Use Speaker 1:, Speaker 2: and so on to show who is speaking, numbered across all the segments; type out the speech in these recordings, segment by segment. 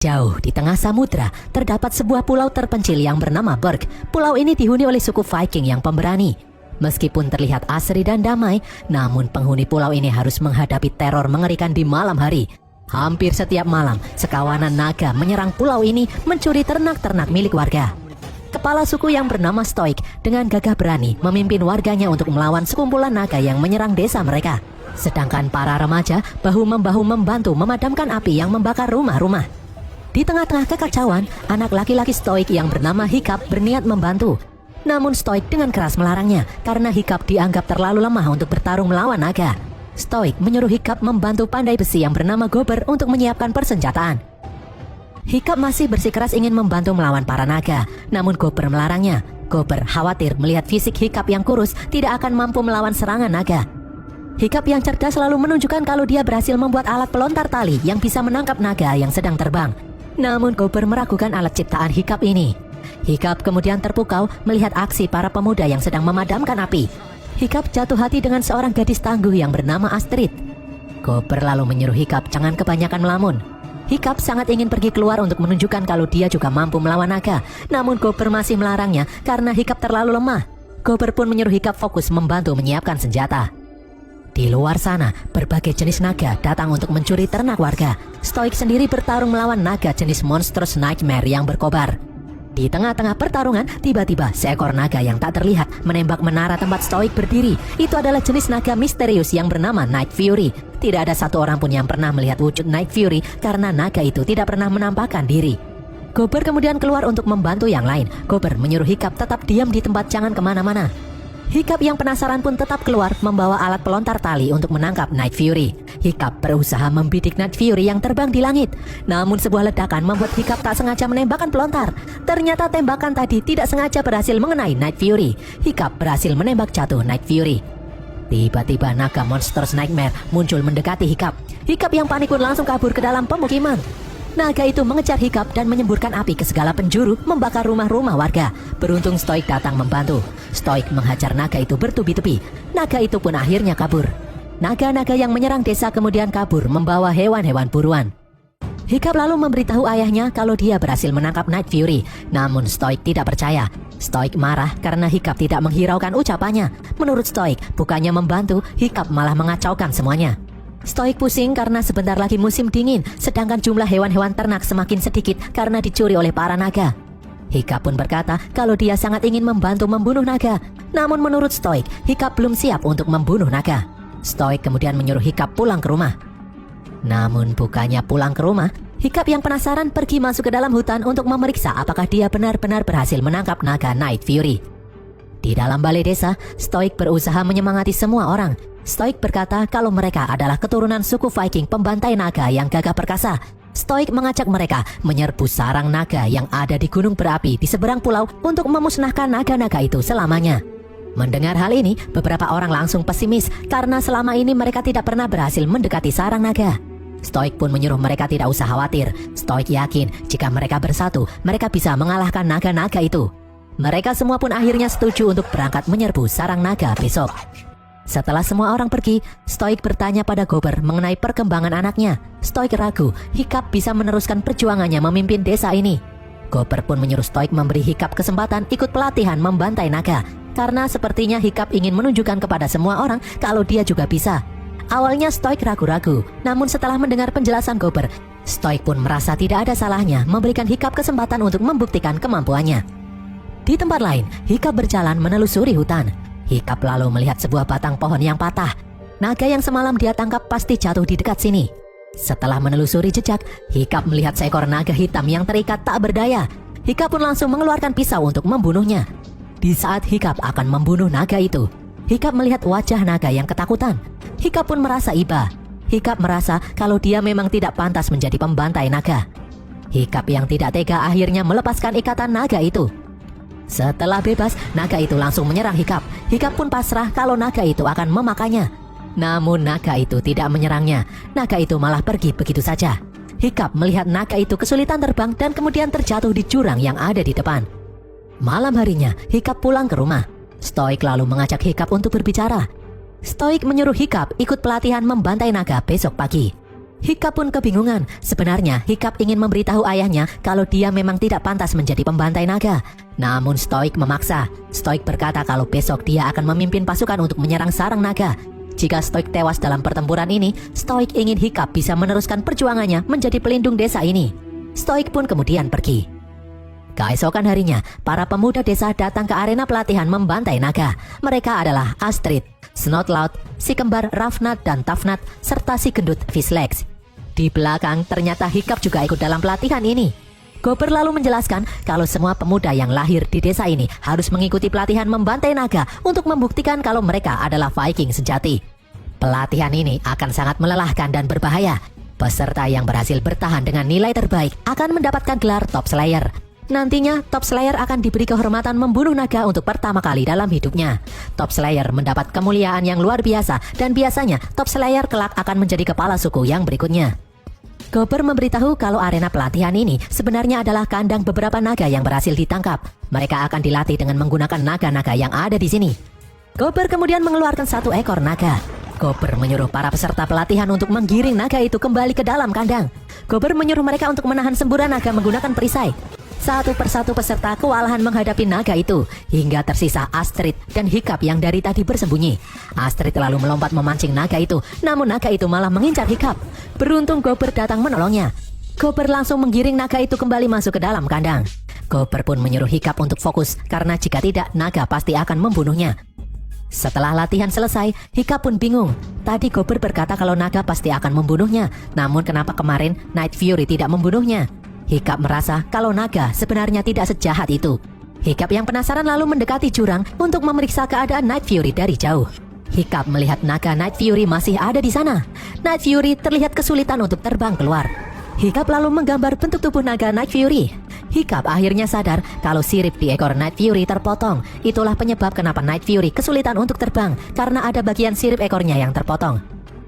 Speaker 1: Jauh di tengah samudra, terdapat sebuah pulau terpencil yang bernama Berg. Pulau ini dihuni oleh suku Viking yang pemberani. Meskipun terlihat asri dan damai, namun penghuni pulau ini harus menghadapi teror mengerikan di malam hari. Hampir setiap malam, sekawanan naga menyerang pulau ini mencuri ternak-ternak milik warga. Kepala suku yang bernama Stoik dengan gagah berani memimpin warganya untuk melawan sekumpulan naga yang menyerang desa mereka. Sedangkan para remaja bahu-membahu membantu memadamkan api yang membakar rumah-rumah. Di tengah-tengah kekacauan, anak laki-laki Stoik yang bernama Hiccup berniat membantu. Namun Stoik dengan keras melarangnya karena Hiccup dianggap terlalu lemah untuk bertarung melawan naga. Stoik menyuruh Hiccup membantu pandai besi yang bernama Gober untuk menyiapkan persenjataan. Hiccup masih bersikeras ingin membantu melawan para naga, namun Gober melarangnya. Gober khawatir melihat fisik Hiccup yang kurus tidak akan mampu melawan serangan naga. Hiccup yang cerdas selalu menunjukkan kalau dia berhasil membuat alat pelontar tali yang bisa menangkap naga yang sedang terbang. Namun Gober meragukan alat ciptaan Hiccup ini. Hiccup kemudian terpukau melihat aksi para pemuda yang sedang memadamkan api. Hiccup jatuh hati dengan seorang gadis tangguh yang bernama Astrid. Gober lalu menyuruh Hiccup jangan kebanyakan melamun. Hiccup sangat ingin pergi keluar untuk menunjukkan kalau dia juga mampu melawan naga. Namun Gober masih melarangnya karena Hiccup terlalu lemah. Gober pun menyuruh Hiccup fokus membantu menyiapkan senjata. Di luar sana, berbagai jenis naga datang untuk mencuri ternak warga. Stoik sendiri bertarung melawan naga jenis Monstrous Nightmare yang berkobar. Di tengah-tengah pertarungan, tiba-tiba seekor naga yang tak terlihat menembak menara tempat Stoik berdiri. Itu adalah jenis naga misterius yang bernama Night Fury. Tidak ada satu orang pun yang pernah melihat wujud Night Fury karena naga itu tidak pernah menampakkan diri. Gober kemudian keluar untuk membantu yang lain. Gober menyuruh Hiccup tetap diam di tempat, jangan kemana-mana. Hiccup yang penasaran pun tetap keluar membawa alat pelontar tali untuk menangkap Night Fury. Hiccup berusaha membidik Night Fury yang terbang di langit. Namun sebuah ledakan membuat Hiccup tak sengaja menembakkan pelontar. Ternyata tembakan tadi tidak sengaja berhasil mengenai Night Fury. Hiccup berhasil menembak jatuh Night Fury. Tiba-tiba naga Monstrous Nightmare muncul mendekati Hiccup. Hiccup yang panik pun langsung kabur ke dalam pemukiman. Naga itu mengejar Hiccup dan menyemburkan api ke segala penjuru, membakar rumah-rumah warga. Beruntung Stoik datang membantu. Stoik menghajar naga itu bertubi-tubi. Naga itu pun akhirnya kabur. Naga-naga yang menyerang desa kemudian kabur membawa hewan-hewan buruan. Hiccup lalu memberitahu ayahnya kalau dia berhasil menangkap Night Fury. Namun Stoik tidak percaya. Stoik marah karena Hiccup tidak menghiraukan ucapannya. Menurut Stoik, bukannya membantu, Hiccup malah mengacaukan semuanya. Stoik pusing karena sebentar lagi musim dingin, sedangkan jumlah hewan-hewan ternak semakin sedikit karena dicuri oleh para naga. Hiccup pun berkata kalau dia sangat ingin membantu membunuh naga. Namun menurut Stoik, Hiccup belum siap untuk membunuh naga. Stoik kemudian menyuruh Hiccup pulang ke rumah. Namun bukannya pulang ke rumah, Hiccup yang penasaran pergi masuk ke dalam hutan untuk memeriksa apakah dia benar-benar berhasil menangkap naga Night Fury. Di dalam balai desa, Stoik berusaha menyemangati semua orang. Stoik berkata kalau mereka adalah keturunan suku Viking pembantai naga yang gagah perkasa. Stoik mengajak mereka menyerbu sarang naga yang ada di gunung berapi di seberang pulau untuk memusnahkan naga-naga itu selamanya. Mendengar hal ini, beberapa orang langsung pesimis karena selama ini mereka tidak pernah berhasil mendekati sarang naga. Stoik pun menyuruh mereka tidak usah khawatir. Stoik yakin jika mereka bersatu, mereka bisa mengalahkan naga-naga itu. Mereka semua pun akhirnya setuju untuk berangkat menyerbu sarang naga besok. Setelah semua orang pergi, Stoik bertanya pada Gober mengenai perkembangan anaknya. Stoik ragu Hiccup bisa meneruskan perjuangannya memimpin desa ini. Gober pun menyuruh Stoik memberi Hiccup kesempatan ikut pelatihan membantai naga, karena sepertinya Hiccup ingin menunjukkan kepada semua orang kalau dia juga bisa. Awalnya Stoik ragu-ragu, namun setelah mendengar penjelasan Gober, Stoik pun merasa tidak ada salahnya memberikan Hiccup kesempatan untuk membuktikan kemampuannya. Di tempat lain, Hiccup berjalan menelusuri hutan. Hiccup lalu melihat sebuah batang pohon yang patah. Naga yang semalam dia tangkap pasti jatuh di dekat sini. Setelah menelusuri jejak, Hiccup melihat seekor naga hitam yang terikat tak berdaya. Hiccup pun langsung mengeluarkan pisau untuk membunuhnya. Di saat Hiccup akan membunuh naga itu, Hiccup melihat wajah naga yang ketakutan. Hiccup pun merasa iba. Hiccup merasa kalau dia memang tidak pantas menjadi pembantai naga. Hiccup yang tidak tega akhirnya melepaskan ikatan naga itu. Setelah bebas, naga itu langsung menyerang Hiccup. Hiccup pun pasrah kalau naga itu akan memakannya. Namun naga itu tidak menyerangnya. Naga itu malah pergi begitu saja. Hiccup melihat naga itu kesulitan terbang dan kemudian terjatuh di jurang yang ada di depan. Malam harinya, Hiccup pulang ke rumah. Stoik lalu mengajak Hiccup untuk berbicara. Stoik menyuruh Hiccup ikut pelatihan membantai naga besok pagi. Hiccup pun kebingungan. Sebenarnya Hiccup ingin memberitahu ayahnya kalau dia memang tidak pantas menjadi pembantai naga. Namun Stoik memaksa. Stoik berkata kalau besok dia akan memimpin pasukan untuk menyerang sarang naga. Jika Stoik tewas dalam pertempuran ini, Stoik ingin Hiccup bisa meneruskan perjuangannya menjadi pelindung desa ini. Stoik pun kemudian pergi. Keesokan harinya, para pemuda desa datang ke arena pelatihan membantai naga. Mereka adalah Astrid, Snotlout, si kembar Rafnat dan Tafnat, serta si gendut Fishlegs. Di belakang, ternyata Hiccup juga ikut dalam pelatihan ini. Gober lalu menjelaskan kalau semua pemuda yang lahir di desa ini harus mengikuti pelatihan membantai naga untuk membuktikan kalau mereka adalah Viking sejati. Pelatihan ini akan sangat melelahkan dan berbahaya. Peserta yang berhasil bertahan dengan nilai terbaik akan mendapatkan gelar Top Slayer. Nantinya, Top Slayer akan diberi kehormatan membunuh naga untuk pertama kali dalam hidupnya. Top Slayer mendapat kemuliaan yang luar biasa dan biasanya Top Slayer kelak akan menjadi kepala suku yang berikutnya. Gober memberitahu kalau arena pelatihan ini sebenarnya adalah kandang beberapa naga yang berhasil ditangkap. Mereka akan dilatih dengan menggunakan naga-naga yang ada di sini. Gober kemudian mengeluarkan satu ekor naga. Gober menyuruh para peserta pelatihan untuk menggiring naga itu kembali ke dalam kandang. Gober menyuruh mereka untuk menahan semburan naga menggunakan perisai. Satu persatu peserta kewalahan menghadapi naga itu, hingga tersisa Astrid dan Hiccup yang dari tadi bersembunyi. Astrid lalu melompat memancing naga itu, namun naga itu malah mengincar Hiccup. Beruntung Gober datang menolongnya. Gober langsung menggiring naga itu kembali masuk ke dalam kandang. Gober pun menyuruh Hiccup untuk fokus, karena jika tidak, naga pasti akan membunuhnya. Setelah latihan selesai, Hiccup pun bingung. Tadi Gober berkata kalau naga pasti akan membunuhnya, namun kenapa kemarin Night Fury tidak membunuhnya? Hiccup merasa kalau naga sebenarnya tidak sejahat itu. Hiccup yang penasaran lalu mendekati jurang untuk memeriksa keadaan Night Fury dari jauh. Hiccup melihat naga Night Fury masih ada di sana. Night Fury terlihat kesulitan untuk terbang keluar. Hiccup lalu menggambar bentuk tubuh naga Night Fury. Hiccup akhirnya sadar kalau sirip di ekor Night Fury terpotong. Itulah penyebab kenapa Night Fury kesulitan untuk terbang, karena ada bagian sirip ekornya yang terpotong.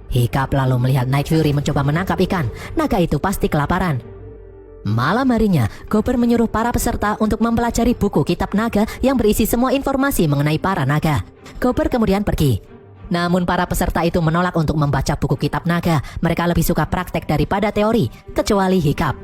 Speaker 1: Hiccup lalu melihat Night Fury mencoba menangkap ikan. Naga itu pasti kelaparan. Malam harinya, Gober menyuruh para peserta untuk mempelajari buku kitab naga yang berisi semua informasi mengenai para naga. Gober kemudian pergi. Namun para peserta itu menolak untuk membaca buku kitab naga. Mereka lebih suka praktek daripada teori, kecuali Hiccup.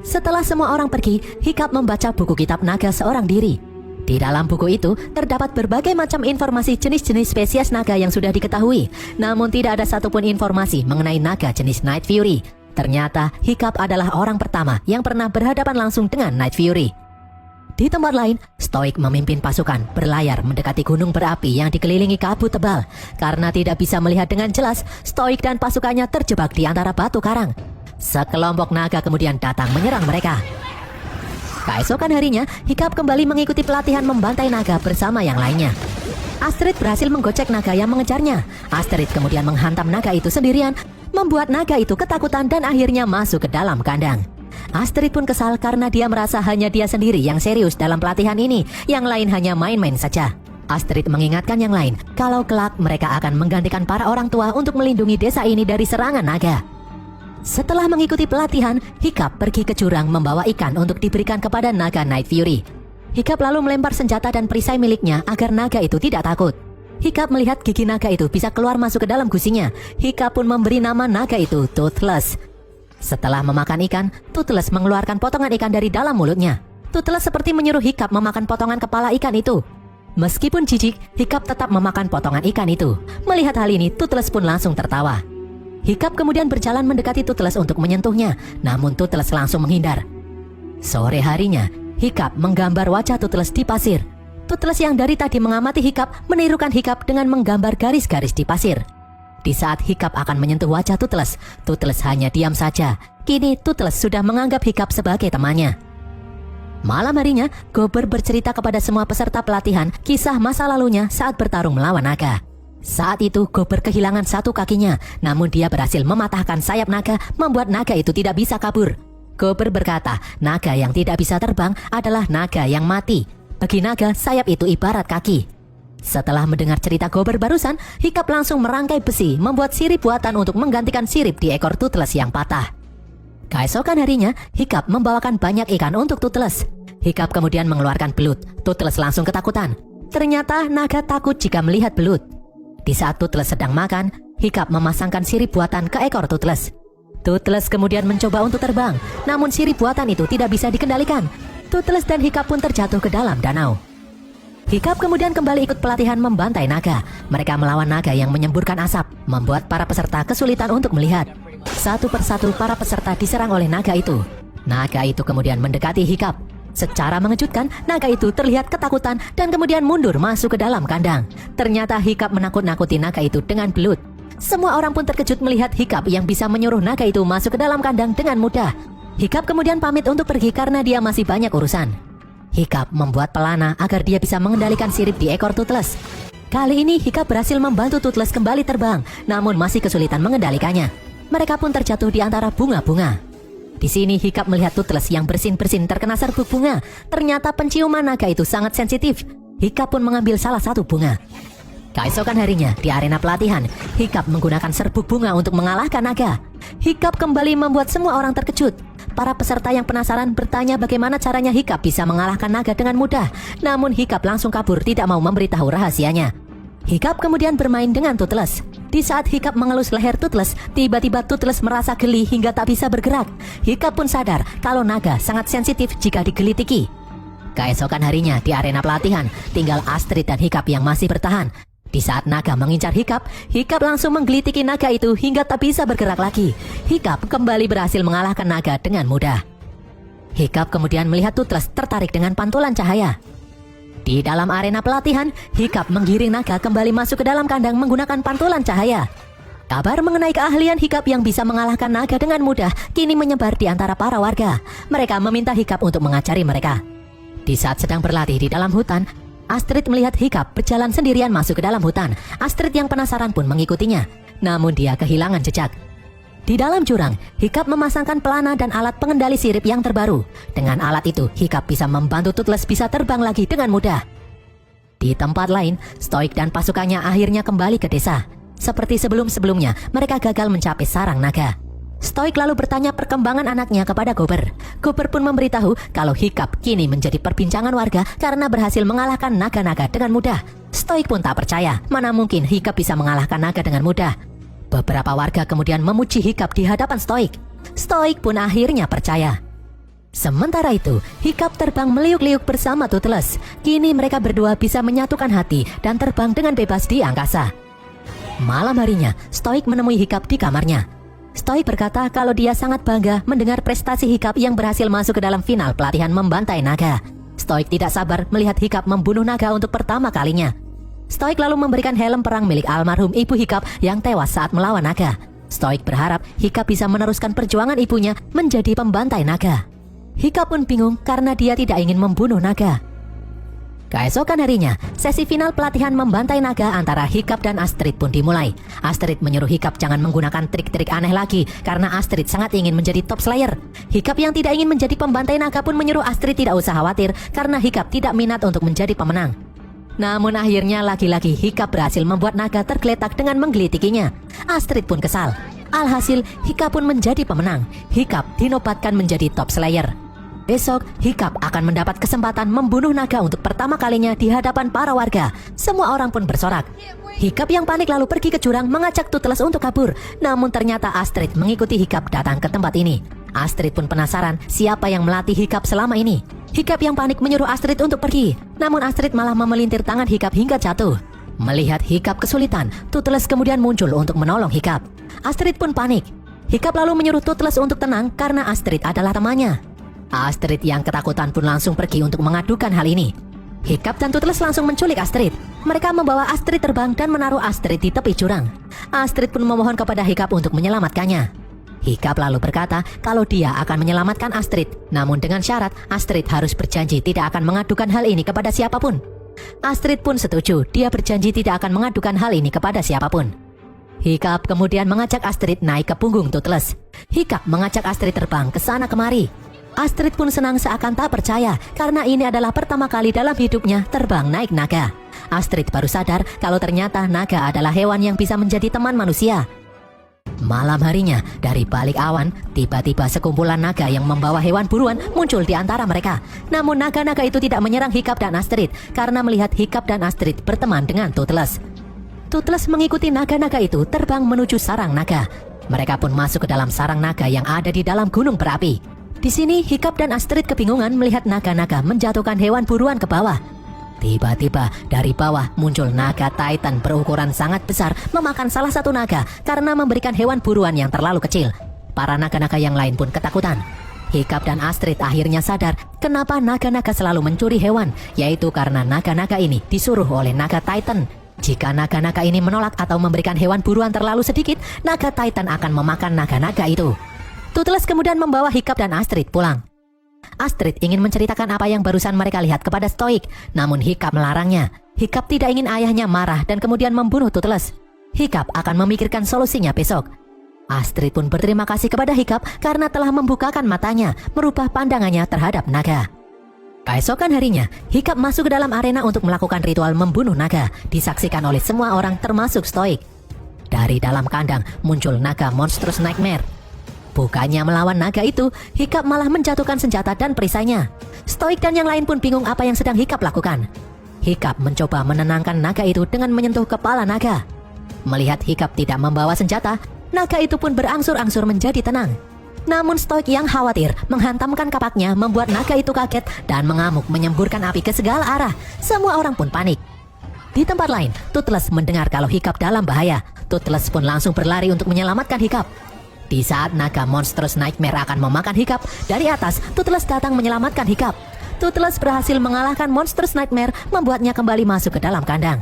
Speaker 1: Setelah semua orang pergi, Hiccup membaca buku kitab naga seorang diri. Di dalam buku itu, terdapat berbagai macam informasi jenis-jenis spesies naga yang sudah diketahui. Namun tidak ada satupun informasi mengenai naga jenis Night Fury. Ternyata Hiccup adalah orang pertama yang pernah berhadapan langsung dengan Night Fury. Di tempat lain, Stoik memimpin pasukan berlayar mendekati gunung berapi yang dikelilingi kabut tebal. Karena tidak bisa melihat dengan jelas, Stoik dan pasukannya terjebak di antara batu karang. Sekelompok naga kemudian datang menyerang mereka. Keesokan harinya, Hiccup kembali mengikuti pelatihan membantai naga bersama yang lainnya. Astrid berhasil menggocek naga yang mengejarnya. Astrid kemudian menghantam naga itu sendirian, membuat naga itu ketakutan dan akhirnya masuk ke dalam kandang. Astrid pun kesal karena dia merasa hanya dia sendiri yang serius dalam pelatihan ini, yang lain hanya main-main saja. Astrid mengingatkan yang lain kalau kelak mereka akan menggantikan para orang tua untuk melindungi desa ini dari serangan naga. Setelah mengikuti pelatihan, Hiccup pergi ke jurang membawa ikan untuk diberikan kepada naga Night Fury. Hiccup lalu melempar senjata dan perisai miliknya agar naga itu tidak takut. Hiccup melihat gigi naga itu bisa keluar masuk ke dalam gusinya. Hiccup pun memberi nama naga itu Toothless. Setelah memakan ikan, Toothless mengeluarkan potongan ikan dari dalam mulutnya. Toothless seperti menyuruh Hiccup memakan potongan kepala ikan itu. Meskipun jijik, Hiccup tetap memakan potongan ikan itu. Melihat hal ini, Toothless pun langsung tertawa. Hiccup kemudian berjalan mendekati Toothless untuk menyentuhnya, namun Toothless langsung menghindar. Sore harinya, Hiccup menggambar wajah Toothless di pasir. Toothless yang dari tadi mengamati Hiccup menirukan Hiccup dengan menggambar garis-garis di pasir. Di saat Hiccup akan menyentuh wajah Toothless, Toothless hanya diam saja. Kini Toothless sudah menganggap Hiccup sebagai temannya. Malam harinya, Gober bercerita kepada semua peserta pelatihan kisah masa lalunya saat bertarung melawan naga. Saat itu Gober kehilangan satu kakinya, namun dia berhasil mematahkan sayap naga, membuat naga itu tidak bisa kabur. Gober berkata, naga yang tidak bisa terbang adalah naga yang mati. Bagi naga, sayap itu ibarat kaki. Setelah mendengar cerita Gober barusan, Hiccup langsung merangkai besi, membuat sirip buatan untuk menggantikan sirip di ekor Toothless yang patah. Keesokan harinya, Hiccup membawakan banyak ikan untuk Toothless. Hiccup kemudian mengeluarkan belut. Toothless langsung ketakutan. Ternyata naga takut jika melihat belut. Di saat Toothless sedang makan, Hiccup memasangkan sirip buatan ke ekor Toothless. Toothless kemudian mencoba untuk terbang, namun sirip buatan itu tidak bisa dikendalikan. Toothless dan Hiccup pun terjatuh ke dalam danau. Hiccup kemudian kembali ikut pelatihan membantai naga. Mereka melawan naga yang menyemburkan asap, membuat para peserta kesulitan untuk melihat. Satu persatu para peserta diserang oleh naga itu. Naga itu kemudian mendekati Hiccup. Secara mengejutkan, naga itu terlihat ketakutan dan kemudian mundur masuk ke dalam kandang. Ternyata Hiccup menakut-nakuti naga itu dengan belut. Semua orang pun terkejut melihat Hiccup yang bisa menyuruh naga itu masuk ke dalam kandang dengan mudah. Hiccup kemudian pamit untuk pergi karena dia masih banyak urusan. Hiccup membuat pelana agar dia bisa mengendalikan sirip di ekor Toothless. Kali ini Hiccup berhasil membantu Toothless kembali terbang, namun masih kesulitan mengendalikannya. Mereka pun terjatuh di antara bunga-bunga. Di sini Hiccup melihat Toothless yang bersin-bersin terkena serbuk bunga. Ternyata penciuman naga itu sangat sensitif. Hiccup pun mengambil salah satu bunga. Keesokan harinya, di arena pelatihan, Hiccup menggunakan serbuk bunga untuk mengalahkan naga. Hiccup kembali membuat semua orang terkejut. Para peserta yang penasaran bertanya bagaimana caranya Hiccup bisa mengalahkan naga dengan mudah. Namun Hiccup langsung kabur, tidak mau memberitahu rahasianya. Hiccup kemudian bermain dengan Toothless. Di saat Hiccup mengelus leher Toothless, tiba-tiba Toothless merasa geli hingga tak bisa bergerak. Hiccup pun sadar kalau naga sangat sensitif jika digelitiki. Keesokan harinya, di arena pelatihan, tinggal Astrid dan Hiccup yang masih bertahan. Di saat naga mengincar Hiccup, Hiccup langsung menggelitiki naga itu hingga tak bisa bergerak lagi. Hiccup kembali berhasil mengalahkan naga dengan mudah. Hiccup kemudian melihat Toothless tertarik dengan pantulan cahaya. Di dalam arena pelatihan, Hiccup menggiring naga kembali masuk ke dalam kandang menggunakan pantulan cahaya. Kabar mengenai keahlian Hiccup yang bisa mengalahkan naga dengan mudah kini menyebar di antara para warga. Mereka meminta Hiccup untuk mengajari mereka. Di saat sedang berlatih di dalam hutan, Astrid melihat Hiccup berjalan sendirian masuk ke dalam hutan. Astrid yang penasaran pun mengikutinya. Namun dia kehilangan jejak. Di dalam jurang, Hiccup memasangkan pelana dan alat pengendali sirip yang terbaru. Dengan alat itu, Hiccup bisa membantu Toothless bisa terbang lagi dengan mudah. Di tempat lain, Stoik dan pasukannya akhirnya kembali ke desa. Seperti sebelum-sebelumnya, mereka gagal mencapai sarang naga. Stoik lalu bertanya perkembangan anaknya kepada Gober. Gober pun memberitahu kalau Hiccup kini menjadi perbincangan warga karena berhasil mengalahkan naga-naga dengan mudah. Stoik pun tak percaya, mana mungkin Hiccup bisa mengalahkan naga dengan mudah. Beberapa warga kemudian memuji Hiccup di hadapan Stoik. Stoik pun akhirnya percaya. Sementara itu, Hiccup terbang meliuk-liuk bersama Toothless. Kini mereka berdua bisa menyatukan hati dan terbang dengan bebas di angkasa. Malam harinya, Stoik menemui Hiccup di kamarnya. Stoik berkata kalau dia sangat bangga mendengar prestasi Hiccup yang berhasil masuk ke dalam final pelatihan membantai naga. Stoik tidak sabar melihat Hiccup membunuh naga untuk pertama kalinya. Stoik lalu memberikan helm perang milik almarhum ibu Hiccup yang tewas saat melawan naga. Stoik berharap Hiccup bisa meneruskan perjuangan ibunya menjadi pembantai naga. Hiccup pun bingung karena dia tidak ingin membunuh naga. Keesokan harinya, sesi final pelatihan membantai naga antara Hiccup dan Astrid pun dimulai. Astrid menyuruh Hiccup jangan menggunakan trik-trik aneh lagi karena Astrid sangat ingin menjadi top slayer. Hiccup yang tidak ingin menjadi pembantai naga pun menyuruh Astrid tidak usah khawatir karena Hiccup tidak minat untuk menjadi pemenang. Namun akhirnya lagi-lagi Hiccup berhasil membuat naga tergeletak dengan menggelitikinya. Astrid pun kesal. Alhasil, Hiccup pun menjadi pemenang. Hiccup dinobatkan menjadi top slayer. Besok, Hiccup akan mendapat kesempatan membunuh naga untuk pertama kalinya di hadapan para warga. Semua orang pun bersorak. Hiccup yang panik lalu pergi ke jurang mengajak Toothless untuk kabur. Namun ternyata Astrid mengikuti Hiccup datang ke tempat ini. Astrid pun penasaran siapa yang melatih Hiccup selama ini. Hiccup yang panik menyuruh Astrid untuk pergi. Namun Astrid malah memelintir tangan Hiccup hingga jatuh. Melihat Hiccup kesulitan, Toothless kemudian muncul untuk menolong Hiccup. Astrid pun panik. Hiccup lalu menyuruh Toothless untuk tenang karena Astrid adalah temannya. Astrid yang ketakutan pun langsung pergi untuk mengadukan hal ini. Hiccup dan Toothless langsung menculik Astrid. Mereka membawa Astrid terbang dan menaruh Astrid di tepi jurang. Astrid pun memohon kepada Hiccup untuk menyelamatkannya. Hiccup lalu berkata kalau dia akan menyelamatkan Astrid. Namun dengan syarat Astrid harus berjanji tidak akan mengadukan hal ini kepada siapapun. Astrid pun setuju, dia berjanji tidak akan mengadukan hal ini kepada siapapun. Hiccup kemudian mengajak Astrid naik ke punggung Toothless. Hiccup mengajak Astrid terbang ke sana kemari. Astrid pun senang seakan tak percaya karena ini adalah pertama kali dalam hidupnya terbang naik naga. Astrid baru sadar kalau ternyata naga adalah hewan yang bisa menjadi teman manusia. Malam harinya, dari balik awan, tiba-tiba sekumpulan naga yang membawa hewan buruan muncul di antara mereka. Namun naga-naga itu tidak menyerang Hiccup dan Astrid karena melihat Hiccup dan Astrid berteman dengan Toothless. Toothless mengikuti naga-naga itu terbang menuju sarang naga. Mereka pun masuk ke dalam sarang naga yang ada di dalam gunung berapi. Di sini Hiccup dan Astrid kebingungan melihat naga-naga menjatuhkan hewan buruan ke bawah. Tiba-tiba dari bawah muncul naga Titan berukuran sangat besar memakan salah satu naga karena memberikan hewan buruan yang terlalu kecil. Para naga-naga yang lain pun ketakutan. Hiccup dan Astrid akhirnya sadar kenapa naga-naga selalu mencuri hewan, yaitu karena naga-naga ini disuruh oleh naga Titan. Jika naga-naga ini menolak atau memberikan hewan buruan terlalu sedikit, naga Titan akan memakan naga-naga itu. Toothless kemudian membawa Hiccup dan Astrid pulang. Astrid ingin menceritakan apa yang barusan mereka lihat kepada Stoik, namun Hiccup melarangnya. Hiccup tidak ingin ayahnya marah dan kemudian membunuh Toothless. Hiccup akan memikirkan solusinya besok. Astrid pun berterima kasih kepada Hiccup karena telah membukakan matanya, merubah pandangannya terhadap naga. Keesokan harinya, Hiccup masuk ke dalam arena untuk melakukan ritual membunuh naga, disaksikan oleh semua orang termasuk Stoik. Dari dalam kandang muncul naga Monstrous Nightmare. Bukannya melawan naga itu, Hiccup malah menjatuhkan senjata dan perisainya. Stoik dan yang lain pun bingung apa yang sedang Hiccup lakukan. Hiccup mencoba menenangkan naga itu dengan menyentuh kepala naga. Melihat Hiccup tidak membawa senjata, naga itu pun berangsur-angsur menjadi tenang. Namun Stoik yang khawatir menghantamkan kapaknya membuat naga itu kaget dan mengamuk menyemburkan api ke segala arah. Semua orang pun panik. Di tempat lain, Toothless mendengar kalau Hiccup dalam bahaya. Toothless pun langsung berlari untuk menyelamatkan Hiccup. Di saat naga Monstrous Nightmare akan memakan Hiccup, dari atas Toothless datang menyelamatkan Hiccup. Toothless berhasil mengalahkan Monstrous Nightmare, membuatnya kembali masuk ke dalam kandang.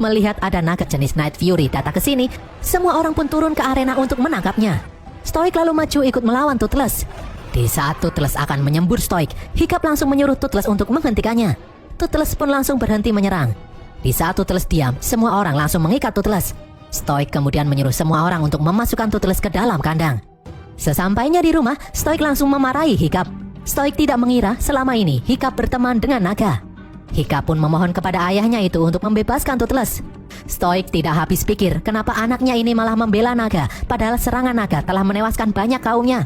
Speaker 1: Melihat ada naga jenis Night Fury datang ke sini, semua orang pun turun ke arena untuk menangkapnya. Stoik lalu maju ikut melawan Toothless. Di saat Toothless akan menyembur Stoik, Hiccup langsung menyuruh Toothless untuk menghentikannya. Toothless pun langsung berhenti menyerang. Di saat Toothless diam, semua orang langsung mengikat Toothless. Stoik kemudian menyuruh semua orang untuk memasukkan Toothless ke dalam kandang. Sesampainya di rumah, Stoik langsung memarahi Hiccup. Stoik tidak mengira selama ini Hiccup berteman dengan naga. Hiccup pun memohon kepada ayahnya itu untuk membebaskan Toothless. Stoik tidak habis pikir kenapa anaknya ini malah membela naga, padahal serangan naga telah menewaskan banyak kaumnya.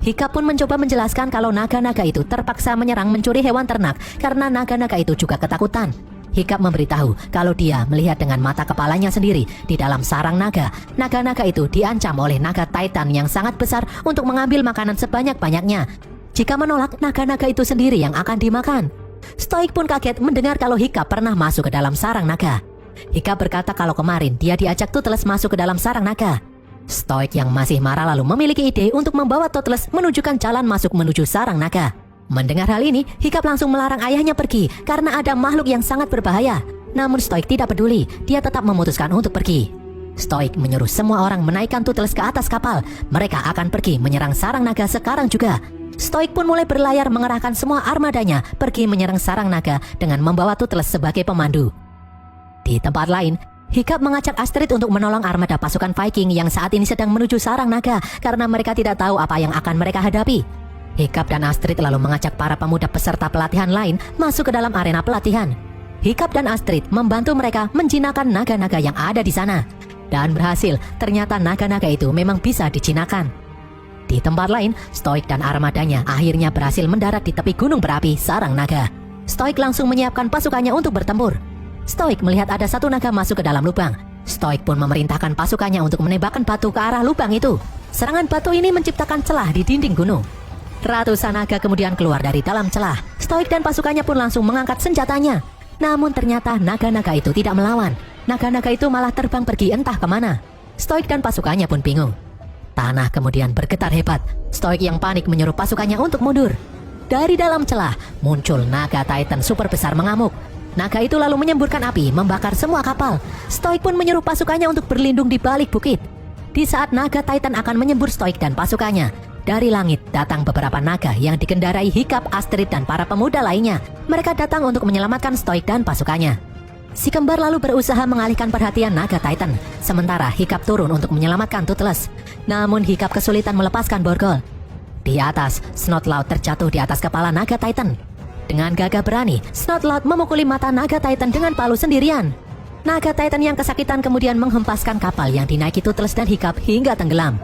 Speaker 1: Hiccup pun mencoba menjelaskan kalau naga-naga itu terpaksa menyerang mencuri hewan ternak karena naga-naga itu juga ketakutan. Hiccup memberitahu kalau dia melihat dengan mata kepalanya sendiri di dalam sarang naga. Naga-naga itu diancam oleh naga Titan yang sangat besar untuk mengambil makanan sebanyak-banyaknya. Jika menolak, naga-naga itu sendiri yang akan dimakan. Stoik pun kaget mendengar kalau Hiccup pernah masuk ke dalam sarang naga. Hiccup berkata kalau kemarin dia diajak Toothless masuk ke dalam sarang naga. Stoik yang masih marah lalu memiliki ide untuk membawa Toothless menunjukkan jalan masuk menuju sarang naga. Mendengar hal ini, Hiccup langsung melarang ayahnya pergi karena ada makhluk yang sangat berbahaya. Namun Stoik tidak peduli, dia tetap memutuskan untuk pergi. Stoik menyuruh semua orang menaikkan Toothless ke atas kapal. Mereka akan pergi menyerang sarang naga sekarang juga. Stoik pun mulai berlayar mengerahkan semua armadanya pergi menyerang sarang naga dengan membawa Toothless sebagai pemandu. Di tempat lain, Hiccup mengajak Astrid untuk menolong armada pasukan Viking yang saat ini sedang menuju sarang naga karena mereka tidak tahu apa yang akan mereka hadapi. Hiccup dan Astrid lalu mengajak para pemuda peserta pelatihan lain masuk ke dalam arena pelatihan. Hiccup dan Astrid membantu mereka menjinakkan naga-naga yang ada di sana. Dan berhasil, ternyata naga-naga itu memang bisa dijinakkan. Di tempat lain, Stoik dan armadanya akhirnya berhasil mendarat di tepi gunung berapi sarang naga. Stoik langsung menyiapkan pasukannya untuk bertempur. Stoik melihat ada satu naga masuk ke dalam lubang. Stoik pun memerintahkan pasukannya untuk menembakkan batu ke arah lubang itu. Serangan batu ini menciptakan celah di dinding gunung. Ratusan naga kemudian keluar dari dalam celah. Stoik dan pasukannya pun langsung mengangkat senjatanya. Namun ternyata naga-naga itu tidak melawan. Naga-naga itu malah terbang pergi entah kemana. Stoik dan pasukannya pun bingung. Tanah kemudian bergetar hebat. Stoik yang panik menyuruh pasukannya untuk mundur. Dari dalam celah muncul naga Titan super besar mengamuk. Naga itu lalu menyemburkan api membakar semua kapal. Stoik pun menyuruh pasukannya untuk berlindung di balik bukit. Di saat naga Titan akan menyembur Stoik dan pasukannya, dari langit datang beberapa naga yang dikendarai Hiccup, Astrid dan para pemuda lainnya. Mereka datang untuk menyelamatkan Stoik dan pasukannya. Si kembar lalu berusaha mengalihkan perhatian naga Titan, sementara Hiccup turun untuk menyelamatkan Toothless. Namun Hiccup kesulitan melepaskan borgol. Di atas, Snotlout terjatuh di atas kepala naga Titan. Dengan gagah berani, Snotlout memukuli mata naga Titan dengan palu sendirian. Naga Titan yang kesakitan kemudian menghempaskan kapal yang dinaiki Toothless dan Hiccup hingga tenggelam.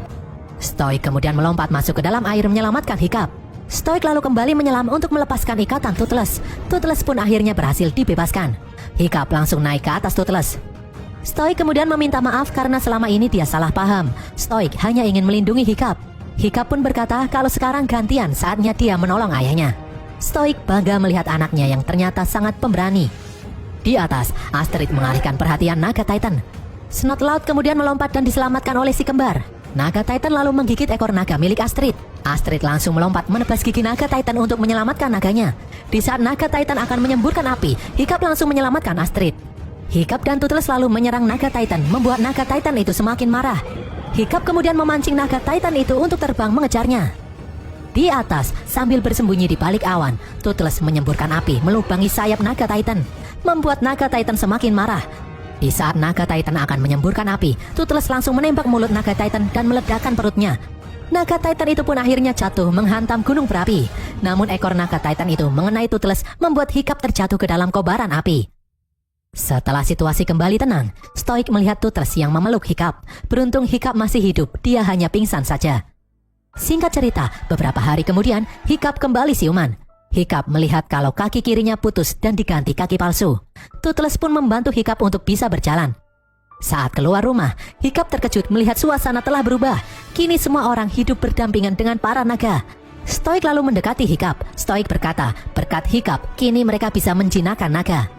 Speaker 1: Stoik kemudian melompat masuk ke dalam air menyelamatkan Hiccup. Stoik lalu kembali menyelam untuk melepaskan ikatan Toothless. Toothless pun akhirnya berhasil dibebaskan. Hiccup langsung naik ke atas Toothless. Stoik kemudian meminta maaf karena selama ini dia salah paham. Stoik hanya ingin melindungi Hiccup. Hiccup pun berkata kalau sekarang gantian saatnya dia menolong ayahnya. Stoik bangga melihat anaknya yang ternyata sangat pemberani. Di atas, Astrid mengalihkan perhatian naga Titan. Snotlout kemudian melompat dan diselamatkan oleh si kembar. Naga Titan lalu menggigit ekor naga milik Astrid. Astrid langsung melompat menebas gigi naga Titan untuk menyelamatkan naganya. Di saat naga Titan akan menyemburkan api, Hiccup langsung menyelamatkan Astrid. Hiccup dan Toothless lalu menyerang naga Titan, membuat naga Titan itu semakin marah. Hiccup kemudian memancing naga Titan itu untuk terbang mengejarnya. Di atas, sambil bersembunyi di balik awan, Toothless menyemburkan api melubangi sayap naga Titan, membuat naga Titan semakin marah. Di saat naga Titan akan menyemburkan api, Toothless langsung menembak mulut naga Titan dan meledakkan perutnya. Naga Titan itu pun akhirnya jatuh menghantam gunung berapi. Namun ekor naga Titan itu mengenai Toothless, membuat Hiccup terjatuh ke dalam kobaran api. Setelah situasi kembali tenang, Stoik melihat Toothless yang memeluk Hiccup. Beruntung Hiccup masih hidup, dia hanya pingsan saja. Singkat cerita, beberapa hari kemudian Hiccup kembali siuman. Hiccup melihat kalau kaki kirinya putus dan diganti kaki palsu. Toothless pun membantu Hiccup untuk bisa berjalan. Saat keluar rumah, Hiccup terkejut melihat suasana telah berubah. Kini semua orang hidup berdampingan dengan para naga. Stoik lalu mendekati Hiccup. Stoik berkata, berkat Hiccup, kini mereka bisa menjinakkan naga.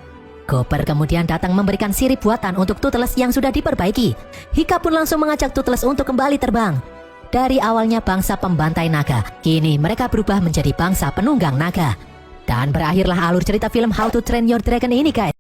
Speaker 1: Gopher kemudian datang memberikan sirip buatan untuk Toothless yang sudah diperbaiki. Hiccup pun langsung mengajak Toothless untuk kembali terbang. Dari awalnya bangsa pembantai naga, kini mereka berubah menjadi bangsa penunggang naga. Dan berakhirlah alur cerita film How to Train Your Dragon ini, guys.